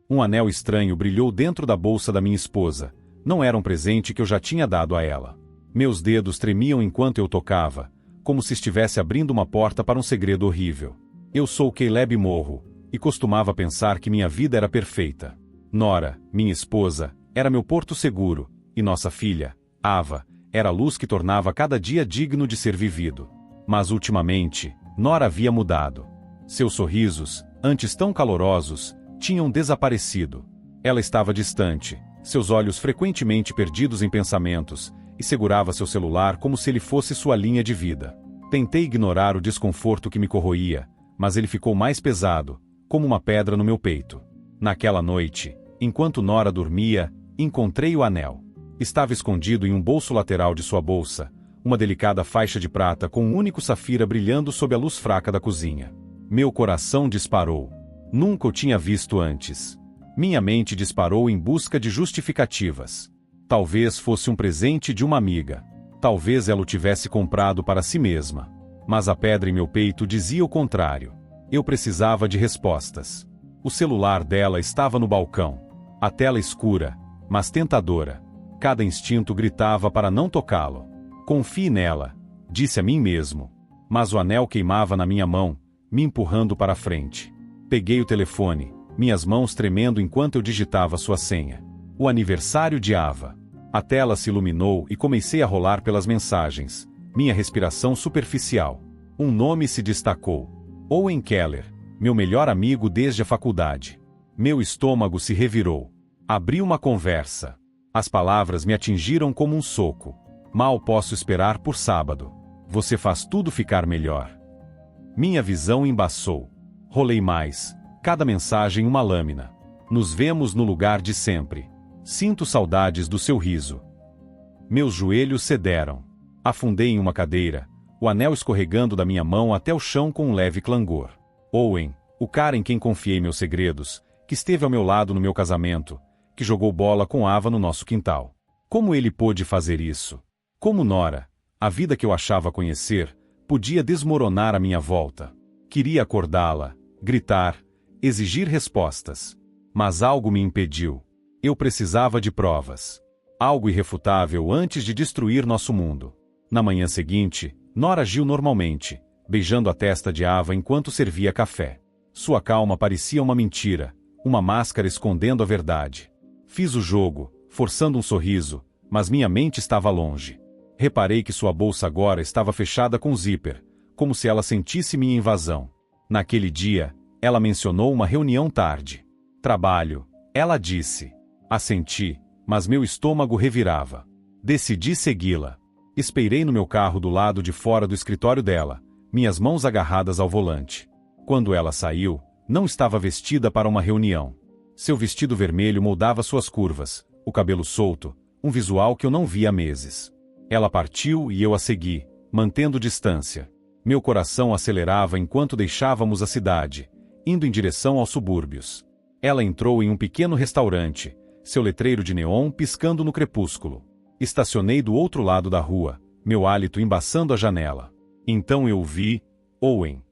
Um anel estranho brilhou dentro da bolsa da minha esposa. Não era um presente que eu já tinha dado a ela. Meus dedos tremiam enquanto eu tocava, como se estivesse abrindo uma porta para um segredo horrível. Eu sou Caleb Morro, e costumava pensar que minha vida era perfeita. Nora, minha esposa, era meu porto seguro, e nossa filha, Ava, era a luz que tornava cada dia digno de ser vivido. Mas ultimamente, Nora havia mudado. Seus sorrisos, antes tão calorosos, tinham desaparecido. Ela estava distante, seus olhos frequentemente perdidos em pensamentos, e segurava seu celular como se ele fosse sua linha de vida. Tentei ignorar o desconforto que me corroía, mas ele ficou mais pesado, como uma pedra no meu peito. Naquela noite, enquanto Nora dormia, encontrei o anel. Estava escondido em um bolso lateral de sua bolsa, uma delicada faixa de prata com um único safira brilhando sob a luz fraca da cozinha. Meu coração disparou. Nunca o tinha visto antes. Minha mente disparou em busca de justificativas. Talvez fosse um presente de uma amiga. Talvez ela o tivesse comprado para si mesma. Mas a pedra em meu peito dizia o contrário. Eu precisava de respostas. O celular dela estava no balcão. A tela escura, mas tentadora. Cada instinto gritava para não tocá-lo. Confie nela, disse a mim mesmo. Mas o anel queimava na minha mão, me empurrando para a frente. Peguei o telefone, minhas mãos tremendo enquanto eu digitava sua senha. O aniversário de Ava. A tela se iluminou e comecei a rolar pelas mensagens. Minha respiração superficial. Um nome se destacou. Owen Keller, meu melhor amigo desde a faculdade. Meu estômago se revirou. Abri uma conversa. As palavras me atingiram como um soco. Mal posso esperar por sábado. Você faz tudo ficar melhor. Minha visão embaçou. Rolei mais. Cada mensagem uma lâmina. Nos vemos no lugar de sempre. Sinto saudades do seu riso. Meus joelhos cederam. Afundei em uma cadeira, o anel escorregando da minha mão até o chão com um leve clangor. Owen, o cara em quem confiei meus segredos, que esteve ao meu lado no meu casamento, que jogou bola com Ava no nosso quintal. Como ele pôde fazer isso? Como Nora, a vida que eu achava conhecer, podia desmoronar à minha volta? Queria acordá-la, gritar, exigir respostas. Mas algo me impediu. Eu precisava de provas. Algo irrefutável antes de destruir nosso mundo. Na manhã seguinte, Nora agiu normalmente, beijando a testa de Ava enquanto servia café. Sua calma parecia uma mentira, uma máscara escondendo a verdade. Fiz o jogo, forçando um sorriso, mas minha mente estava longe. Reparei que sua bolsa agora estava fechada com zíper, como se ela sentisse minha invasão. Naquele dia, ela mencionou uma reunião tarde. Trabalho, ela disse. Assenti, mas meu estômago revirava. Decidi segui-la. Esperei no meu carro do lado de fora do escritório dela, minhas mãos agarradas ao volante. Quando ela saiu, não estava vestida para uma reunião. Seu vestido vermelho moldava suas curvas, o cabelo solto, um visual que eu não via há meses. Ela partiu e eu a segui, mantendo distância. Meu coração acelerava enquanto deixávamos a cidade, indo em direção aos subúrbios. Ela entrou em um pequeno restaurante, seu letreiro de neon piscando no crepúsculo. Estacionei do outro lado da rua, meu hálito embaçando a janela. Então eu vi Owen.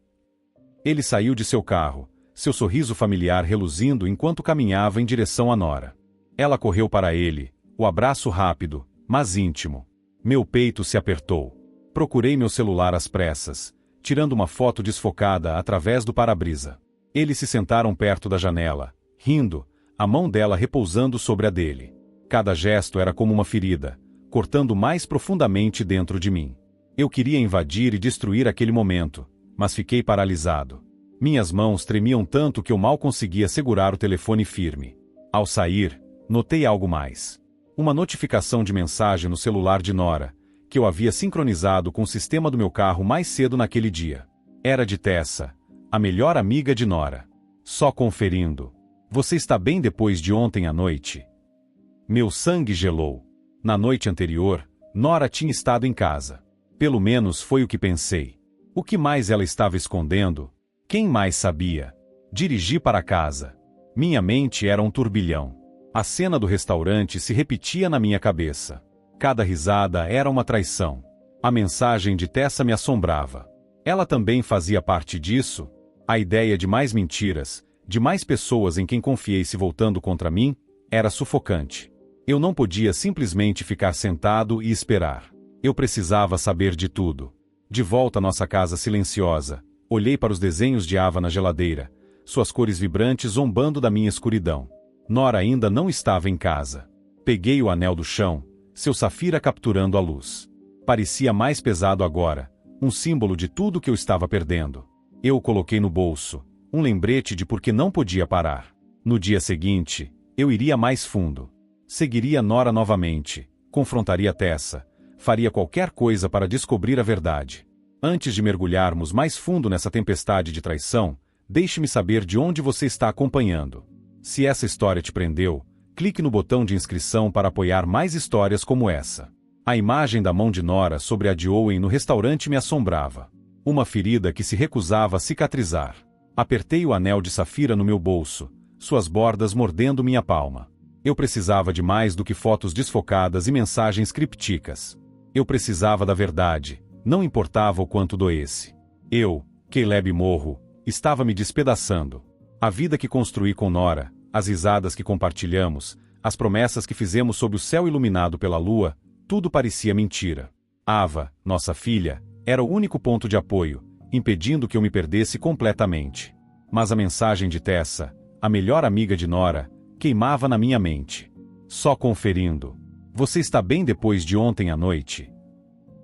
Ele saiu de seu carro, seu sorriso familiar reluzindo enquanto caminhava em direção a Nora. Ela correu para ele, o abraço rápido, mas íntimo. Meu peito se apertou. Procurei meu celular às pressas, tirando uma foto desfocada através do para-brisa. Eles se sentaram perto da janela, rindo, a mão dela repousando sobre a dele. Cada gesto era como uma ferida, cortando mais profundamente dentro de mim. Eu queria invadir e destruir aquele momento, mas fiquei paralisado. Minhas mãos tremiam tanto que eu mal conseguia segurar o telefone firme. Ao sair, notei algo mais. Uma notificação de mensagem no celular de Nora, que eu havia sincronizado com o sistema do meu carro mais cedo naquele dia. Era de Tessa, a melhor amiga de Nora. Só conferindo. Você está bem depois de ontem à noite? Meu sangue gelou. Na noite anterior, Nora tinha estado em casa. Pelo menos foi o que pensei. O que mais ela estava escondendo? Quem mais sabia? Dirigi para casa. Minha mente era um turbilhão. A cena do restaurante se repetia na minha cabeça. Cada risada era uma traição. A mensagem de Tessa me assombrava. Ela também fazia parte disso? A ideia de mais mentiras, de mais pessoas em quem confiei se voltando contra mim, era sufocante. Eu não podia simplesmente ficar sentado e esperar. Eu precisava saber de tudo. De volta à nossa casa silenciosa, olhei para os desenhos de Ava na geladeira, suas cores vibrantes zombando da minha escuridão. Nora ainda não estava em casa. Peguei o anel do chão, seu safira capturando a luz. Parecia mais pesado agora, um símbolo de tudo que eu estava perdendo. Eu o coloquei no bolso, um lembrete de por que não podia parar. No dia seguinte, eu iria mais fundo. Seguiria Nora novamente, confrontaria Tessa, faria qualquer coisa para descobrir a verdade. Antes de mergulharmos mais fundo nessa tempestade de traição, deixe-me saber de onde você está acompanhando. Se essa história te prendeu, clique no botão de inscrição para apoiar mais histórias como essa. A imagem da mão de Nora sobre a de Owen no restaurante me assombrava. Uma ferida que se recusava a cicatrizar. Apertei o anel de safira no meu bolso, suas bordas mordendo minha palma. Eu precisava de mais do que fotos desfocadas e mensagens crípticas. Eu precisava da verdade, não importava o quanto doesse. Eu, Caleb Morro, estava me despedaçando. A vida que construí com Nora, as risadas que compartilhamos, as promessas que fizemos sob o céu iluminado pela lua, tudo parecia mentira. Ava, nossa filha, era o único ponto de apoio, impedindo que eu me perdesse completamente. Mas a mensagem de Tessa, a melhor amiga de Nora, queimava na minha mente. Só conferindo. Você está bem depois de ontem à noite?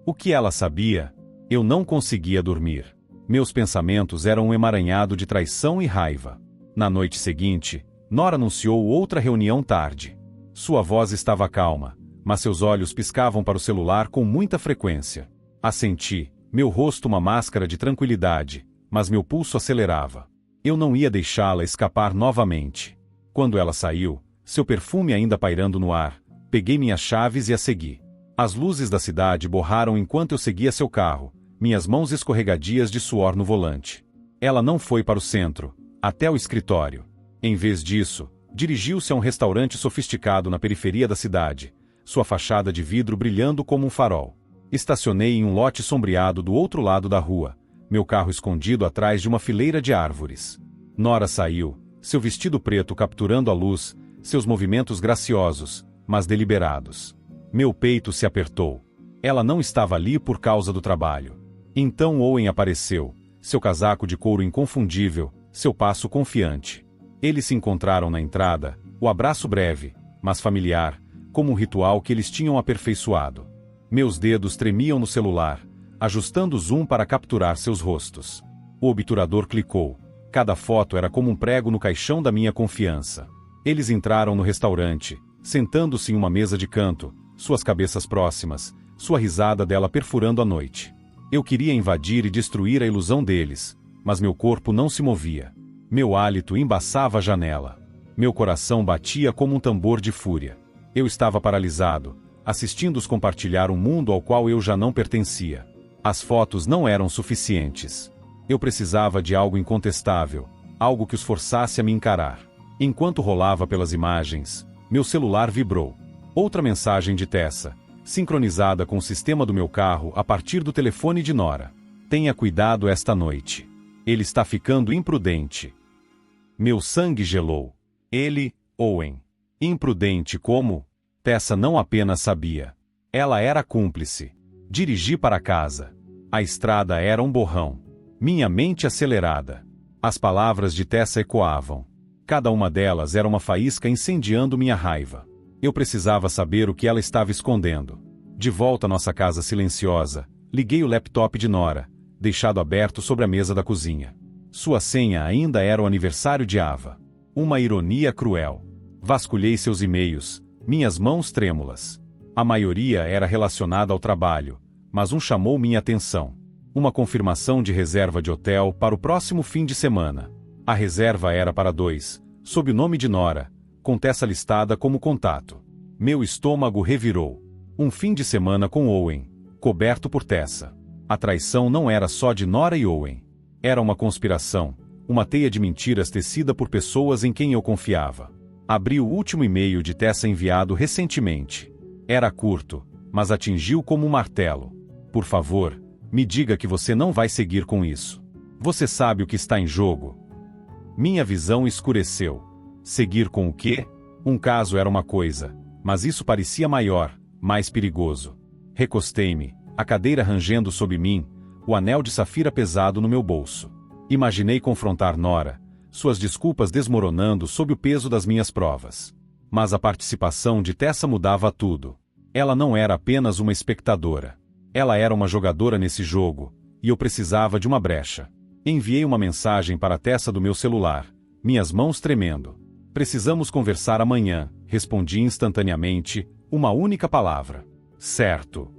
O que ela sabia? Eu não conseguia dormir. Meus pensamentos eram um emaranhado de traição e raiva. Na noite seguinte, Nora anunciou outra reunião tarde. Sua voz estava calma, mas seus olhos piscavam para o celular com muita frequência. Assenti, meu rosto uma máscara de tranquilidade, mas meu pulso acelerava. Eu não ia deixá-la escapar novamente. Quando ela saiu, seu perfume ainda pairando no ar, peguei minhas chaves e a segui. As luzes da cidade borraram enquanto eu seguia seu carro, minhas mãos escorregadias de suor no volante. Ela não foi para o centro, até o escritório. Em vez disso, dirigiu-se a um restaurante sofisticado na periferia da cidade, sua fachada de vidro brilhando como um farol. Estacionei em um lote sombreado do outro lado da rua, meu carro escondido atrás de uma fileira de árvores. Nora saiu, seu vestido preto capturando a luz, seus movimentos graciosos, mas deliberados. Meu peito se apertou. Ela não estava ali por causa do trabalho. Então Owen apareceu, seu casaco de couro inconfundível, seu passo confiante. Eles se encontraram na entrada, o abraço breve, mas familiar, como um ritual que eles tinham aperfeiçoado. Meus dedos tremiam no celular, ajustando o zoom para capturar seus rostos. O obturador clicou. Cada foto era como um prego no caixão da minha confiança. Eles entraram no restaurante, sentando-se em uma mesa de canto, suas cabeças próximas, sua risada dela perfurando a noite. Eu queria invadir e destruir a ilusão deles, mas meu corpo não se movia. Meu hálito embaçava a janela. Meu coração batia como um tambor de fúria. Eu estava paralisado, assistindo-os compartilhar um mundo ao qual eu já não pertencia. As fotos não eram suficientes. Eu precisava de algo incontestável, algo que os forçasse a me encarar. Enquanto rolava pelas imagens, meu celular vibrou. Outra mensagem de Tessa, sincronizada com o sistema do meu carro a partir do telefone de Nora. Tenha cuidado esta noite. Ele está ficando imprudente. Meu sangue gelou. Ele, Owen. Imprudente como? Tessa não apenas sabia. Ela era cúmplice. Dirigi para casa. A estrada era um borrão. Minha mente acelerada. As palavras de Tessa ecoavam. Cada uma delas era uma faísca incendiando minha raiva. Eu precisava saber o que ela estava escondendo. De volta à nossa casa silenciosa, liguei o laptop de Nora, deixado aberto sobre a mesa da cozinha. Sua senha ainda era o aniversário de Ava. Uma ironia cruel. Vasculhei seus e-mails, minhas mãos trêmulas. A maioria era relacionada ao trabalho, mas um chamou minha atenção. Uma confirmação de reserva de hotel para o próximo fim de semana. A reserva era para 2, sob o nome de Nora, com Tessa listada como contato. Meu estômago revirou. Um fim de semana com Owen, coberto por Tessa. A traição não era só de Nora e Owen. Era uma conspiração, uma teia de mentiras tecida por pessoas em quem eu confiava. Abri o último e-mail de Tessa enviado recentemente. Era curto, mas atingiu como um martelo. Por favor, me diga que você não vai seguir com isso. Você sabe o que está em jogo. Minha visão escureceu. Seguir com o quê? Um caso era uma coisa, mas isso parecia maior, mais perigoso. Recostei-me, a cadeira rangendo sob mim, o anel de safira pesado no meu bolso. Imaginei confrontar Nora, suas desculpas desmoronando sob o peso das minhas provas. Mas a participação de Tessa mudava tudo. Ela não era apenas uma espectadora. Ela era uma jogadora nesse jogo, e eu precisava de uma brecha. Enviei uma mensagem para Tessa do meu celular, minhas mãos tremendo. Precisamos conversar amanhã, respondi instantaneamente, uma única palavra. Certo.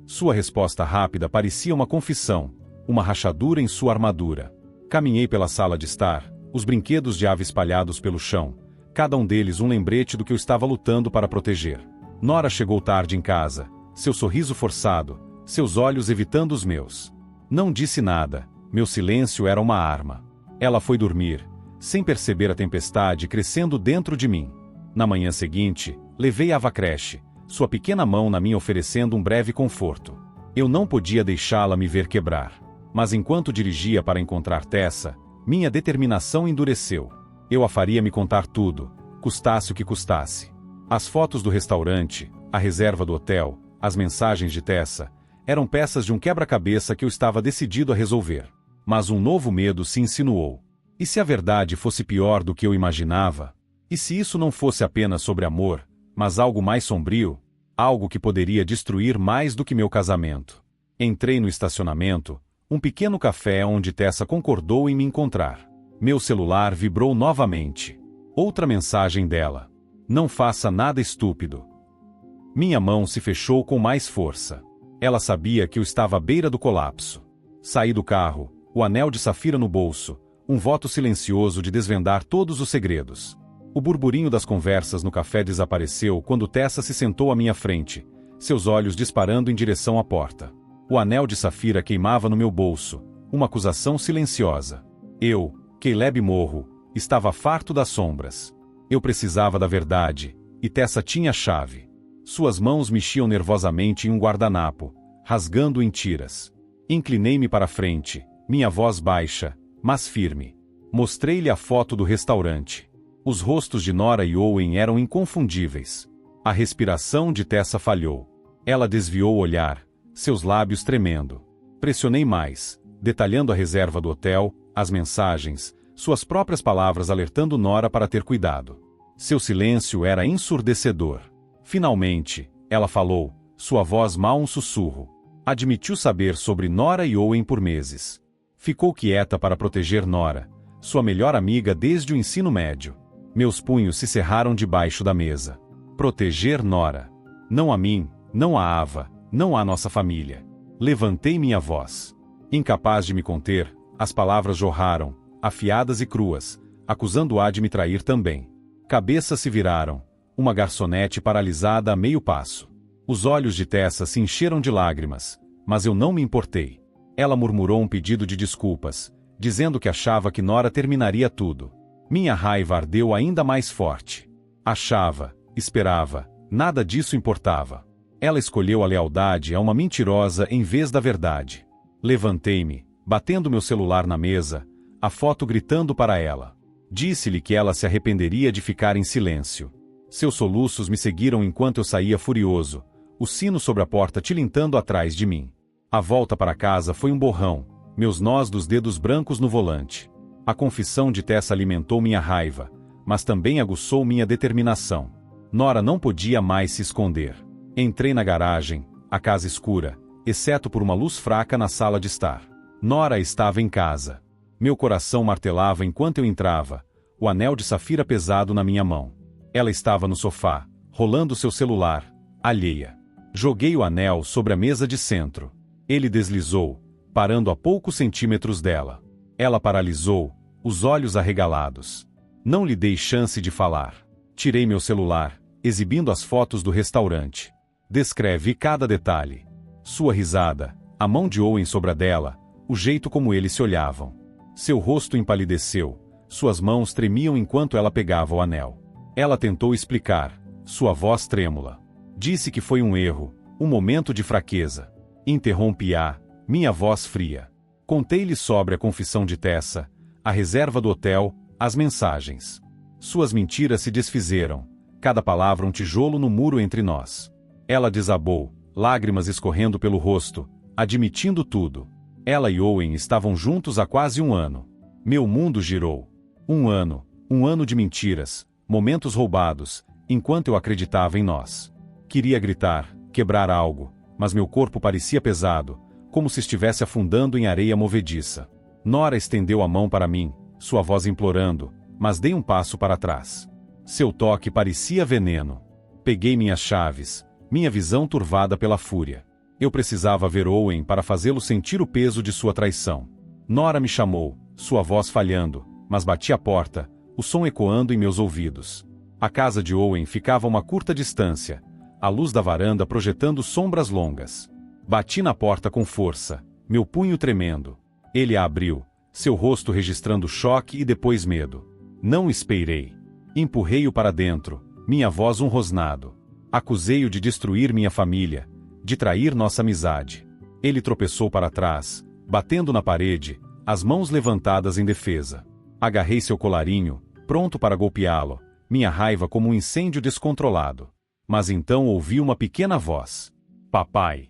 Sua resposta rápida parecia uma confissão, uma rachadura em sua armadura. Caminhei pela sala de estar, os brinquedos de ave espalhados pelo chão, cada um deles um lembrete do que eu estava lutando para proteger. Nora chegou tarde em casa, seu sorriso forçado, seus olhos evitando os meus. Não disse nada, meu silêncio era uma arma. Ela foi dormir, sem perceber a tempestade crescendo dentro de mim. Na manhã seguinte, levei-a à creche, sua pequena mão na minha oferecendo um breve conforto. Eu não podia deixá-la me ver quebrar. Mas enquanto dirigia para encontrar Tessa, minha determinação endureceu. Eu a faria me contar tudo, custasse o que custasse. As fotos do restaurante, a reserva do hotel, as mensagens de Tessa, eram peças de um quebra-cabeça que eu estava decidido a resolver. Mas um novo medo se insinuou. E se a verdade fosse pior do que eu imaginava? E se isso não fosse apenas sobre amor, mas algo mais sombrio? Algo que poderia destruir mais do que meu casamento. Entrei no estacionamento, um pequeno café onde Tessa concordou em me encontrar. Meu celular vibrou novamente. Outra mensagem dela. Não faça nada estúpido. Minha mão se fechou com mais força. Ela sabia que eu estava à beira do colapso. Saí do carro, o anel de safira no bolso, um voto silencioso de desvendar todos os segredos. O burburinho das conversas no café desapareceu quando Tessa se sentou à minha frente, seus olhos disparando em direção à porta. O anel de safira queimava no meu bolso, uma acusação silenciosa. Eu, Caleb Morro, estava farto das sombras. Eu precisava da verdade, e Tessa tinha a chave. Suas mãos mexiam nervosamente em um guardanapo, rasgando em tiras. Inclinei-me para a frente, minha voz baixa, mas firme. Mostrei-lhe a foto do restaurante. Os rostos de Nora e Owen eram inconfundíveis. A respiração de Tessa falhou. Ela desviou o olhar, seus lábios tremendo. Pressionei mais, detalhando a reserva do hotel, as mensagens, suas próprias palavras alertando Nora para ter cuidado. Seu silêncio era ensurdecedor. Finalmente, ela falou, sua voz mal um sussurro. Admitiu saber sobre Nora e Owen por meses. Ficou quieta para proteger Nora, sua melhor amiga desde o ensino médio. Meus punhos se cerraram debaixo da mesa. Proteger Nora. Não a mim, não a Ava, não a nossa família. Levantei minha voz. Incapaz de me conter, as palavras jorraram, afiadas e cruas, acusando-a de me trair também. Cabeças se viraram, uma garçonete paralisada a meio passo. Os olhos de Tessa se encheram de lágrimas, mas eu não me importei. Ela murmurou um pedido de desculpas, dizendo que achava que Nora terminaria tudo. Minha raiva ardeu ainda mais forte. Achava, esperava, nada disso importava. Ela escolheu a lealdade a uma mentirosa em vez da verdade. Levantei-me, batendo meu celular na mesa, a foto gritando para ela. Disse-lhe que ela se arrependeria de ficar em silêncio. Seus soluços me seguiram enquanto eu saía furioso, o sino sobre a porta tilintando atrás de mim. A volta para casa foi um borrão, meus nós dos dedos brancos no volante. A confissão de Tessa alimentou minha raiva, mas também aguçou minha determinação. Nora não podia mais se esconder. Entrei na garagem, a casa escura, exceto por uma luz fraca na sala de estar. Nora estava em casa. Meu coração martelava enquanto eu entrava, o anel de safira pesado na minha mão. Ela estava no sofá, rolando seu celular, alheia. Joguei o anel sobre a mesa de centro. Ele deslizou, parando a poucos centímetros dela. Ela paralisou, os olhos arregalados. Não lhe dei chance de falar. Tirei meu celular, exibindo as fotos do restaurante. Descrevi cada detalhe. Sua risada, a mão de Owen sobre a dela, o jeito como eles se olhavam. Seu rosto empalideceu, suas mãos tremiam enquanto ela pegava o anel. Ela tentou explicar, sua voz trêmula. Disse que foi um erro, um momento de fraqueza. Interrompi-a, minha voz fria. Contei-lhe sobre a confissão de Tessa, a reserva do hotel, as mensagens. Suas mentiras se desfizeram, cada palavra um tijolo no muro entre nós. Ela desabou, lágrimas escorrendo pelo rosto, admitindo tudo. Ela e Owen estavam juntos há quase um ano. Meu mundo girou. Um ano de mentiras, momentos roubados, enquanto eu acreditava em nós. Queria gritar, quebrar algo, mas meu corpo parecia pesado, como se estivesse afundando em areia movediça. Nora estendeu a mão para mim, sua voz implorando, mas dei um passo para trás. Seu toque parecia veneno. Peguei minhas chaves, minha visão turvada pela fúria. Eu precisava ver Owen para fazê-lo sentir o peso de sua traição. Nora me chamou, sua voz falhando, mas bati a porta, o som ecoando em meus ouvidos. A casa de Owen ficava a uma curta distância, a luz da varanda projetando sombras longas. Bati na porta com força, meu punho tremendo. Ele a abriu, seu rosto registrando choque e depois medo. Não esperei. Empurrei-o para dentro, minha voz um rosnado. Acusei-o de destruir minha família, de trair nossa amizade. Ele tropeçou para trás, batendo na parede, as mãos levantadas em defesa. Agarrei seu colarinho, pronto para golpeá-lo, minha raiva como um incêndio descontrolado. Mas então ouvi uma pequena voz. Papai.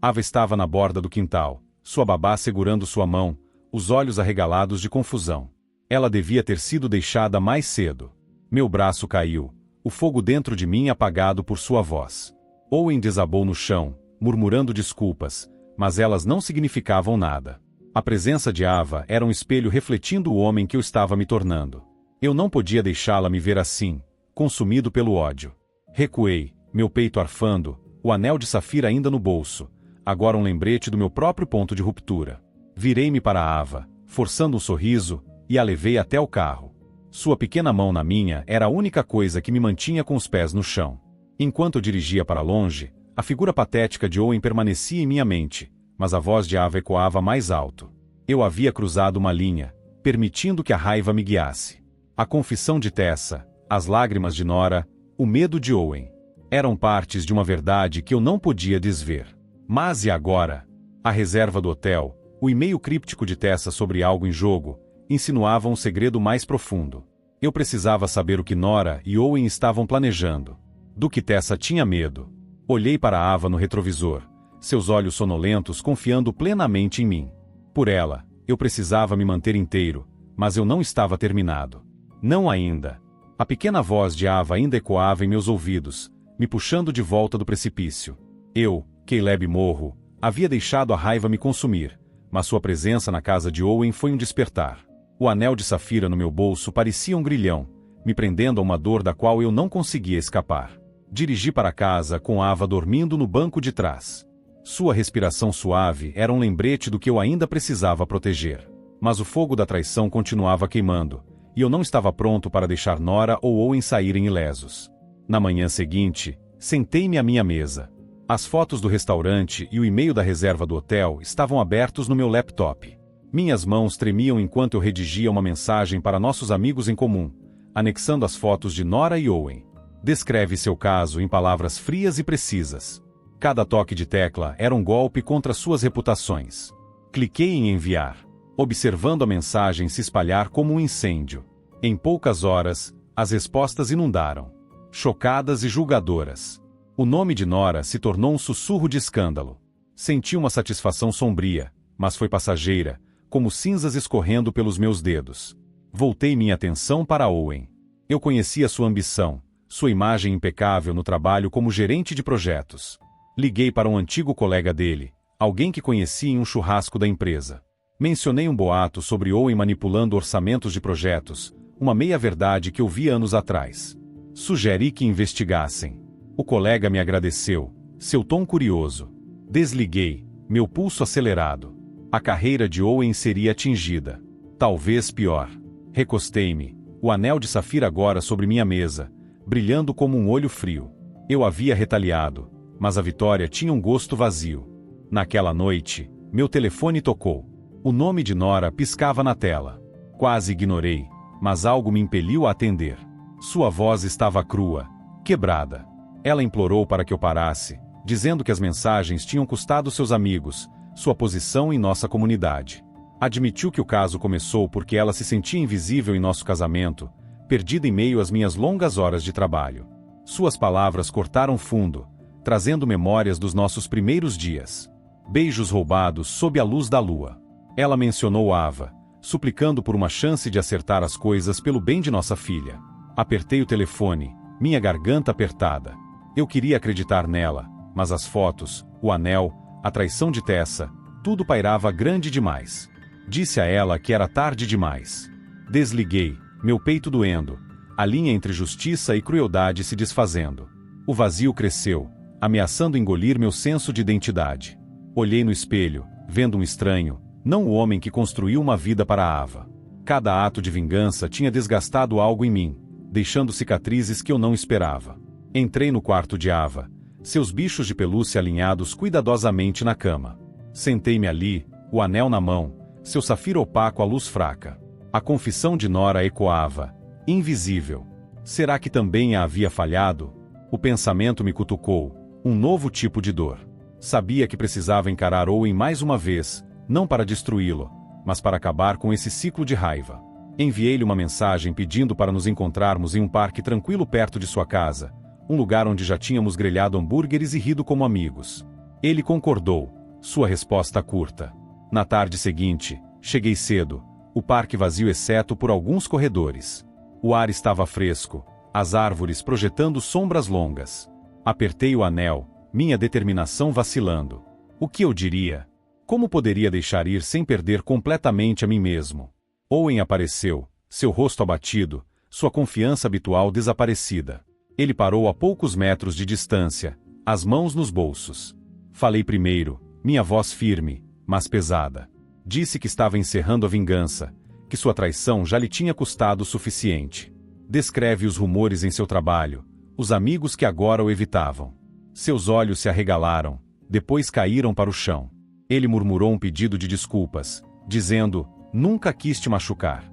Ava estava na borda do quintal, sua babá segurando sua mão, os olhos arregalados de confusão. Ela devia ter sido deixada mais cedo. Meu braço caiu, o fogo dentro de mim apagado por sua voz. Owen desabou no chão, murmurando desculpas, mas elas não significavam nada. A presença de Ava era um espelho refletindo o homem que eu estava me tornando. Eu não podia deixá-la me ver assim, consumido pelo ódio. Recuei, meu peito arfando, o anel de safira ainda no bolso, agora um lembrete do meu próprio ponto de ruptura. Virei-me para Ava, forçando um sorriso, e a levei até o carro. Sua pequena mão na minha era a única coisa que me mantinha com os pés no chão. Enquanto eu dirigia para longe, a figura patética de Owen permanecia em minha mente, mas a voz de Ava ecoava mais alto. Eu havia cruzado uma linha, permitindo que a raiva me guiasse. A confissão de Tessa, as lágrimas de Nora, o medo de Owen. Eram partes de uma verdade que eu não podia desver. Mas e agora? A reserva do hotel, o e-mail críptico de Tessa sobre algo em jogo, insinuava um segredo mais profundo. Eu precisava saber o que Nora e Owen estavam planejando. Do que Tessa tinha medo. Olhei para Ava no retrovisor, seus olhos sonolentos confiando plenamente em mim. Por ela, eu precisava me manter inteiro, mas eu não estava terminado. Não ainda. A pequena voz de Ava ainda ecoava em meus ouvidos, me puxando de volta do precipício. Eu, Caleb Morro, havia deixado a raiva me consumir, mas sua presença na casa de Owen foi um despertar. O anel de safira no meu bolso parecia um grilhão, me prendendo a uma dor da qual eu não conseguia escapar. Dirigi para casa com Ava dormindo no banco de trás. Sua respiração suave era um lembrete do que eu ainda precisava proteger. Mas o fogo da traição continuava queimando, e eu não estava pronto para deixar Nora ou Owen saírem ilesos. Na manhã seguinte, sentei-me à minha mesa. As fotos do restaurante e o e-mail da reserva do hotel estavam abertos no meu laptop. Minhas mãos tremiam enquanto eu redigia uma mensagem para nossos amigos em comum, anexando as fotos de Nora e Owen. Descreve seu caso em palavras frias e precisas. Cada toque de tecla era um golpe contra suas reputações. Cliquei em enviar, observando a mensagem se espalhar como um incêndio. Em poucas horas, as respostas inundaram. Chocadas e julgadoras. O nome de Nora se tornou um sussurro de escândalo. Senti uma satisfação sombria, mas foi passageira, como cinzas escorrendo pelos meus dedos. Voltei minha atenção para Owen. Eu conhecia sua ambição, sua imagem impecável no trabalho como gerente de projetos. Liguei para um antigo colega dele, alguém que conhecia em um churrasco da empresa. Mencionei um boato sobre Owen manipulando orçamentos de projetos, uma meia-verdade que eu vi anos atrás. Sugeri que investigassem. O colega me agradeceu, seu tom curioso. Desliguei, meu pulso acelerado. A carreira de Owen seria atingida. Talvez pior. Recostei-me, o anel de safira agora sobre minha mesa, brilhando como um olho frio. Eu havia retaliado, mas a vitória tinha um gosto vazio. Naquela noite, meu telefone tocou. O nome de Nora piscava na tela. Quase ignorei, mas algo me impeliu a atender. Sua voz estava crua, quebrada. Ela implorou para que eu parasse, dizendo que as mensagens tinham custado seus amigos, sua posição em nossa comunidade. Admitiu que o caso começou porque ela se sentia invisível em nosso casamento, perdida em meio às minhas longas horas de trabalho. Suas palavras cortaram fundo, trazendo memórias dos nossos primeiros dias. Beijos roubados sob a luz da lua. Ela mencionou Ava, suplicando por uma chance de acertar as coisas pelo bem de nossa filha. Apertei o telefone, minha garganta apertada. Eu queria acreditar nela, mas as fotos, o anel, a traição de Tessa, tudo pairava grande demais. Disse a ela que era tarde demais. Desliguei, meu peito doendo, a linha entre justiça e crueldade se desfazendo. O vazio cresceu, ameaçando engolir meu senso de identidade. Olhei no espelho, vendo um estranho, não o homem que construiu uma vida para Ava. Cada ato de vingança tinha desgastado algo em mim, deixando cicatrizes que eu não esperava. Entrei no quarto de Ava, seus bichos de pelúcia alinhados cuidadosamente na cama. Sentei-me ali, o anel na mão, seu safiro opaco à luz fraca. A confissão de Nora ecoava, invisível. Será que também a havia falhado? O pensamento me cutucou, um novo tipo de dor. Sabia que precisava encarar Owen mais uma vez, não para destruí-lo, mas para acabar com esse ciclo de raiva. Enviei-lhe uma mensagem pedindo para nos encontrarmos em um parque tranquilo perto de sua casa, um lugar onde já tínhamos grelhado hambúrgueres e rido como amigos. Ele concordou, sua resposta curta. Na tarde seguinte, cheguei cedo, o parque vazio exceto por alguns corredores. O ar estava fresco, as árvores projetando sombras longas. Apertei o anel, minha determinação vacilando. O que eu diria? Como poderia deixar ir sem perder completamente a mim mesmo? Owen apareceu, seu rosto abatido, sua confiança habitual desaparecida. Ele parou a poucos metros de distância, as mãos nos bolsos. Falei primeiro, minha voz firme, mas pesada. Disse que estava encerrando a vingança, que sua traição já lhe tinha custado o suficiente. Descreve os rumores em seu trabalho, os amigos que agora o evitavam. Seus olhos se arregalaram, depois caíram para o chão. Ele murmurou um pedido de desculpas, dizendo, nunca quis te machucar.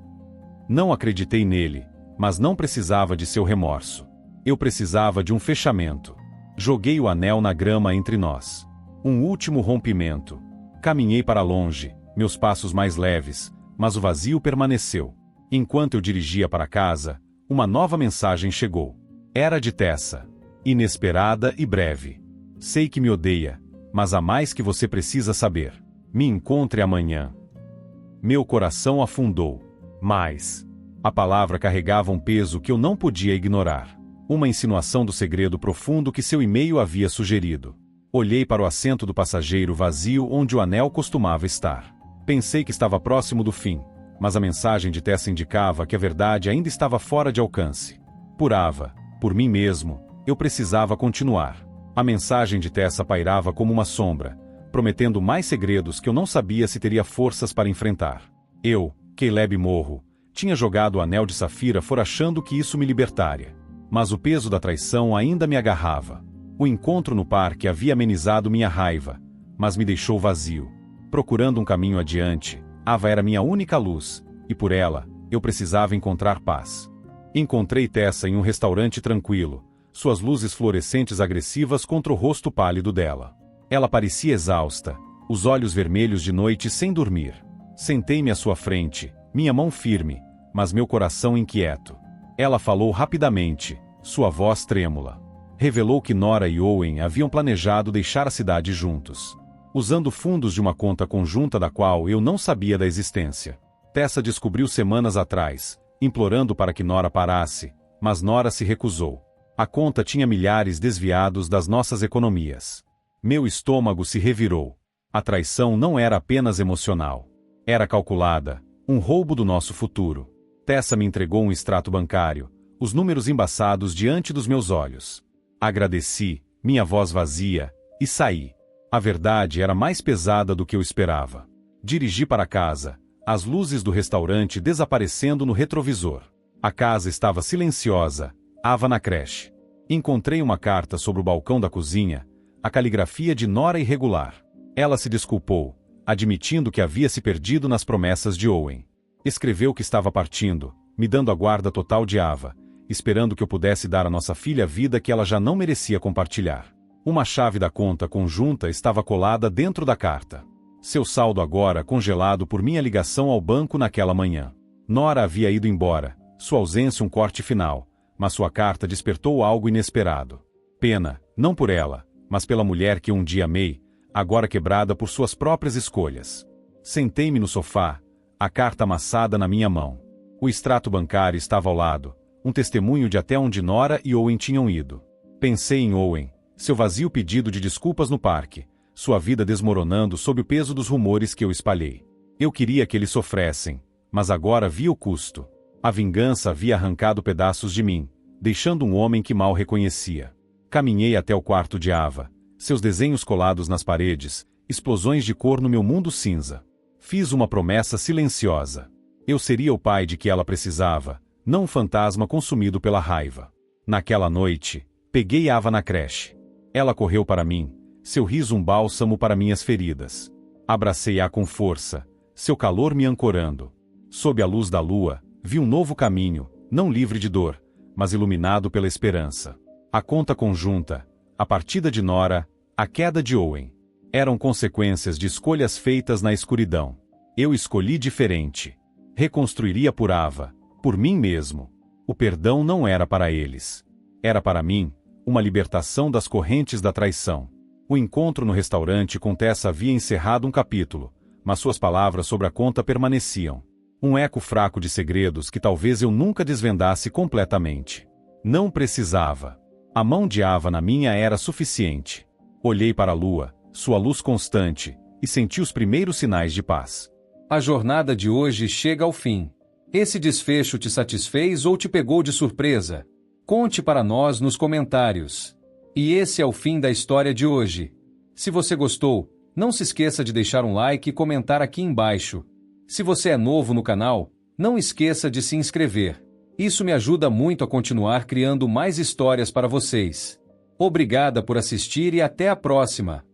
Não acreditei nele, mas não precisava de seu remorso. Eu precisava de um fechamento. Joguei o anel na grama entre nós. Um último rompimento. Caminhei para longe, meus passos mais leves, mas o vazio permaneceu. Enquanto eu dirigia para casa, uma nova mensagem chegou. Era de Tessa. Inesperada e breve. Sei que me odeia, mas há mais que você precisa saber. Me encontre amanhã. Meu coração afundou. Mas a palavra carregava um peso que eu não podia ignorar. Uma insinuação do segredo profundo que seu e-mail havia sugerido. Olhei para o assento do passageiro vazio onde o anel costumava estar. Pensei que estava próximo do fim, mas a mensagem de Tessa indicava que a verdade ainda estava fora de alcance. Por Ava, por mim mesmo, eu precisava continuar. A mensagem de Tessa pairava como uma sombra, prometendo mais segredos que eu não sabia se teria forças para enfrentar. Eu, Caleb Morro, tinha jogado o anel de safira fora achando que isso me libertaria. Mas o peso da traição ainda me agarrava. O encontro no parque havia amenizado minha raiva, mas me deixou vazio. Procurando um caminho adiante, Ava era minha única luz, e por ela, eu precisava encontrar paz. Encontrei Tessa em um restaurante tranquilo, suas luzes fluorescentes agressivas contra o rosto pálido dela. Ela parecia exausta, os olhos vermelhos de noite sem dormir. Sentei-me à sua frente, minha mão firme, mas meu coração inquieto. Ela falou rapidamente, sua voz trêmula. Revelou que Nora e Owen haviam planejado deixar a cidade juntos, usando fundos de uma conta conjunta da qual eu não sabia da existência. Tessa descobriu semanas atrás, implorando para que Nora parasse, mas Nora se recusou. A conta tinha milhares desviados das nossas economias. Meu estômago se revirou. A traição não era apenas emocional. Era calculada, um roubo do nosso futuro. Tessa me entregou um extrato bancário, os números embaçados diante dos meus olhos. Agradeci, minha voz vazia, e saí. A verdade era mais pesada do que eu esperava. Dirigi para casa, as luzes do restaurante desaparecendo no retrovisor. A casa estava silenciosa, Ava na creche. Encontrei uma carta sobre o balcão da cozinha, a caligrafia de Nora irregular. Ela se desculpou, admitindo que havia se perdido nas promessas de Owen. Escreveu que estava partindo, me dando a guarda total de Ava, esperando que eu pudesse dar à nossa filha a vida que ela já não merecia compartilhar. Uma chave da conta conjunta estava colada dentro da carta. Seu saldo agora congelado por minha ligação ao banco naquela manhã. Nora havia ido embora, sua ausência um corte final, mas sua carta despertou algo inesperado. Pena, não por ela, mas pela mulher que um dia amei, agora quebrada por suas próprias escolhas. Sentei-me no sofá, a carta amassada na minha mão. O extrato bancário estava ao lado, um testemunho de até onde Nora e Owen tinham ido. Pensei em Owen, seu vazio pedido de desculpas no parque, sua vida desmoronando sob o peso dos rumores que eu espalhei. Eu queria que eles sofressem, mas agora vi o custo. A vingança havia arrancado pedaços de mim, deixando um homem que mal reconhecia. Caminhei até o quarto de Ava, seus desenhos colados nas paredes, explosões de cor no meu mundo cinza. Fiz uma promessa silenciosa. Eu seria o pai de que ela precisava, não um fantasma consumido pela raiva. Naquela noite, peguei Ava na creche. Ela correu para mim, seu riso um bálsamo para minhas feridas. Abracei-a com força, seu calor me ancorando. Sob a luz da lua, vi um novo caminho, não livre de dor, mas iluminado pela esperança. A conta conjunta, a partida de Nora, a queda de Owen. Eram consequências de escolhas feitas na escuridão. Eu escolhi diferente. Reconstruiria por Ava, por mim mesmo. O perdão não era para eles. Era para mim, uma libertação das correntes da traição. O encontro no restaurante com Tessa havia encerrado um capítulo, mas suas palavras sobre a conta permaneciam. Um eco fraco de segredos que talvez eu nunca desvendasse completamente. Não precisava. A mão de Ava na minha era suficiente. Olhei para a lua, sua luz constante, e senti os primeiros sinais de paz. A jornada de hoje chega ao fim. Esse desfecho te satisfez ou te pegou de surpresa? Conte para nós nos comentários. E esse é o fim da história de hoje. Se você gostou, não se esqueça de deixar um like e comentar aqui embaixo. Se você é novo no canal, não esqueça de se inscrever. Isso me ajuda muito a continuar criando mais histórias para vocês. Obrigada por assistir e até a próxima!